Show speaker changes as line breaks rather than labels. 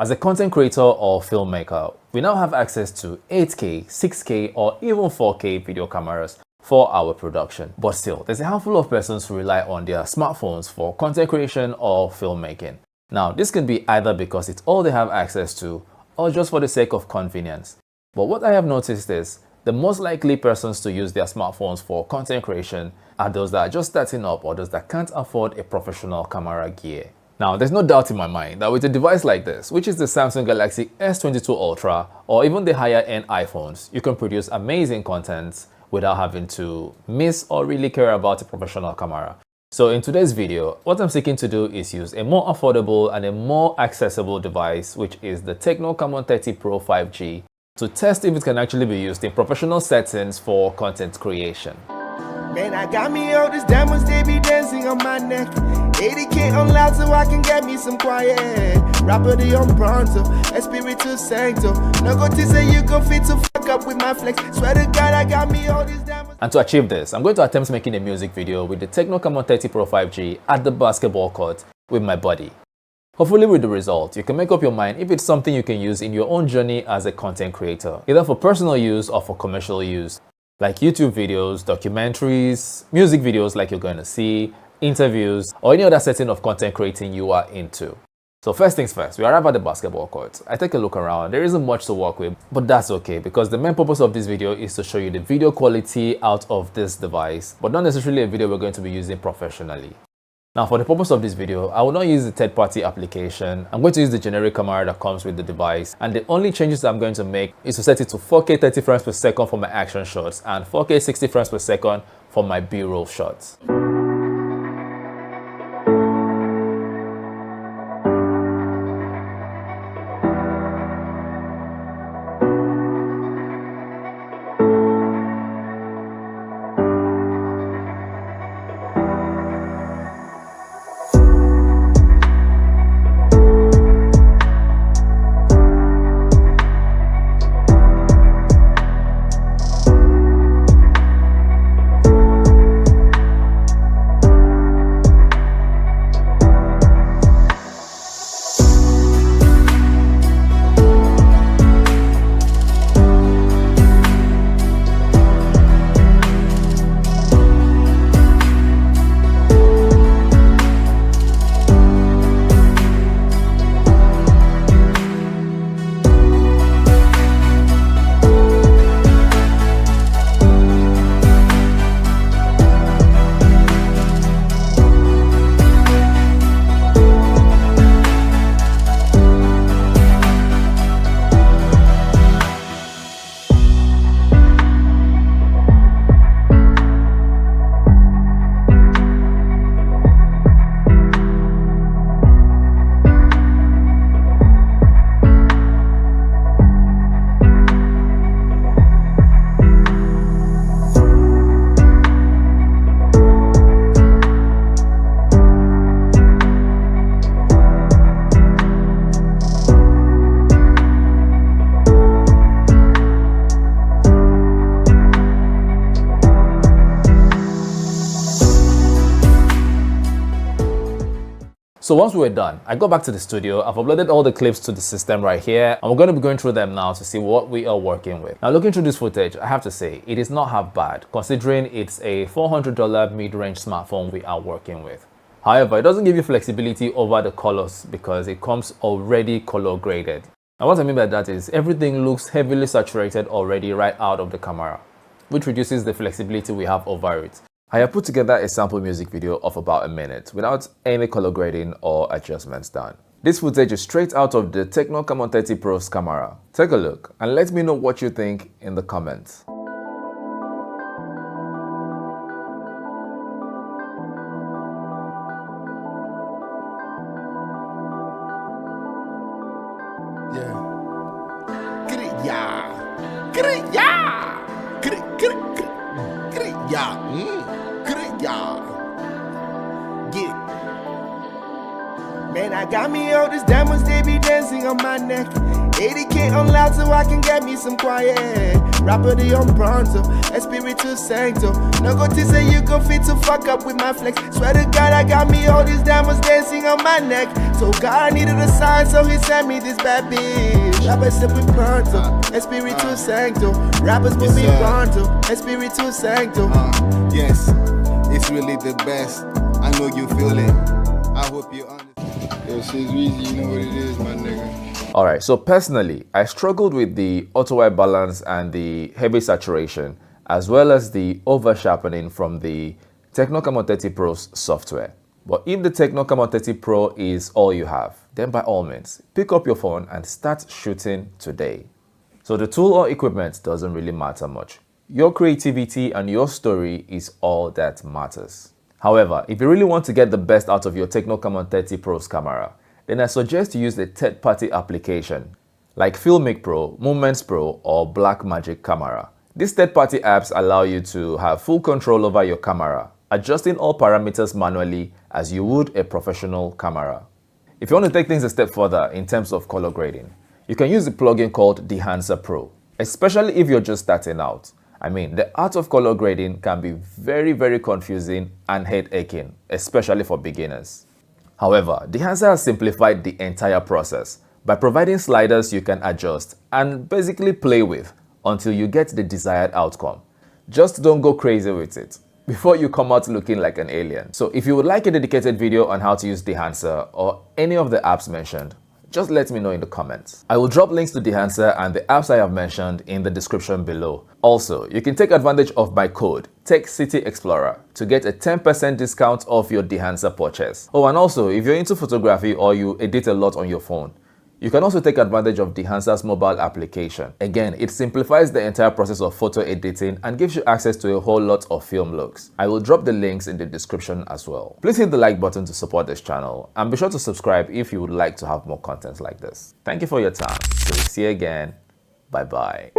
As a content creator or filmmaker, we now have access to 8K, 6K, or even 4K video cameras for our production. But still, there's a handful of persons who rely on their smartphones for content creation or filmmaking. Now, this can be either because it's all they have access to or just for the sake of convenience. But what I have noticed is the most likely persons to use their smartphones for content creation are those that are just starting up or those that can't afford a professional camera gear. Now, there's no doubt in my mind that with a device like this, which is the Samsung Galaxy S22 Ultra or even the higher end iPhones, you can produce amazing content without having to miss or really care about a professional camera. So in today's video, what I'm seeking to do is use a more affordable and a more accessible device, which is the Tecno Camon 30 Pro 5G, to test if it can actually be used in professional settings for content creation.
Man, I got me all these diamonds, they be dancing on my neck. 80K on loud so I can get me some quiet. Rapidly on pronto, Espiritu Sancto. No go to say you go fit to fuck up with my flex. Swear to God, I got me all these diamonds.
And to achieve this, I'm going to attempt making a music video with the Tecno Camon 30 Pro 5G at the basketball court with my buddy. Hopefully with the result, you can make up your mind if it's something you can use in your own journey as a content creator, either for personal use or for commercial use, like YouTube videos, documentaries, music videos like you're going to see, interviews, or any other setting of content creating you are into. So first things first, we arrive at the basketball court. I take a look around. There isn't much to work with, but that's okay because the main purpose of this video is to show you the video quality out of this device, but not necessarily a video we're going to be using professionally. Now, for the purpose of this video, I will not use the third-party application. I'm going to use the generic camera that comes with the device, and the only changes that I'm going to make is to set it to 4K 30 frames per second for my action shots and 4K 60 frames per second for my B-roll shots. So once we were done, I got back to the studio. I've uploaded all the clips to the system right here, and we're going to be going through them now to see what we are working with. Now, looking through this footage, I have to say it is not half bad considering it's a $400 mid-range smartphone we are working with. However, it doesn't give you flexibility over the colors because it comes already color graded. Now, what I mean by that is everything looks heavily saturated already right out of the camera, which reduces the flexibility we have over it. I have put together a sample music video of about a minute without any color grading or adjustments done. This footage is straight out of the Tecno Camon 30 Pro's camera. Take a look and let me know what you think in the comments.
Man, I got me all these diamonds, they be dancing on my neck. 80K on loud so I can get me some quiet. Rapper the on pronto, Espiritu Sancto. No go to say you go fit to fuck up with my flex. Swear to God I got me all these diamonds dancing on my neck. So God needed a sign so he sent me this bad bitch. Rapper sipping pronto, Espiritu Sancto. Rappers moving pronto, Espiritu Sancto.
Yes, it's really the best. I know you feel it. I hope you understand. Yo, shit's easy, you know what it is, my nigga.
Alright, so personally, I struggled with the auto-white balance and the heavy saturation, as well as the over-sharpening from the Tecno Camon 30 Pro's software. But if the Tecno Camon 30 Pro is all you have, then by all means, pick up your phone and start shooting today. So the tool or equipment doesn't really matter much. Your creativity and your story is all that matters. However, if you really want to get the best out of your Tecno Camon 30 Pro's camera, then I suggest you use a third-party application like Filmic Pro, Moments Pro, or Blackmagic Camera. These third-party apps allow you to have full control over your camera, adjusting all parameters manually as you would a professional camera. If you want to take things a step further in terms of color grading, you can use a plugin called Dehancer Pro, especially if you're just starting out. I mean, the art of color grading can be very confusing and head-aching, especially for beginners. However, Dehancer has simplified the entire process by providing sliders you can adjust and basically play with until you get the desired outcome. Just don't go crazy with it before you come out looking like an alien. So if you would like a dedicated video on how to use Dehancer or any of the apps mentioned, just let me know in the comments. I will drop links to Dehancer and the apps I have mentioned in the description below. Also, you can take advantage of my code TechCityExplorer to get a 10% discount off your Dehancer purchase. Oh, and also, if you're into photography or you edit a lot on your phone, you can also take advantage of Dehancer's mobile application. Again, it simplifies the entire process of photo editing and gives you access to a whole lot of film looks. I will drop the links in the description as well. Please hit the like button to support this channel and be sure to subscribe if you would like to have more content like this. Thank you for your time. Till we see you again. Bye bye.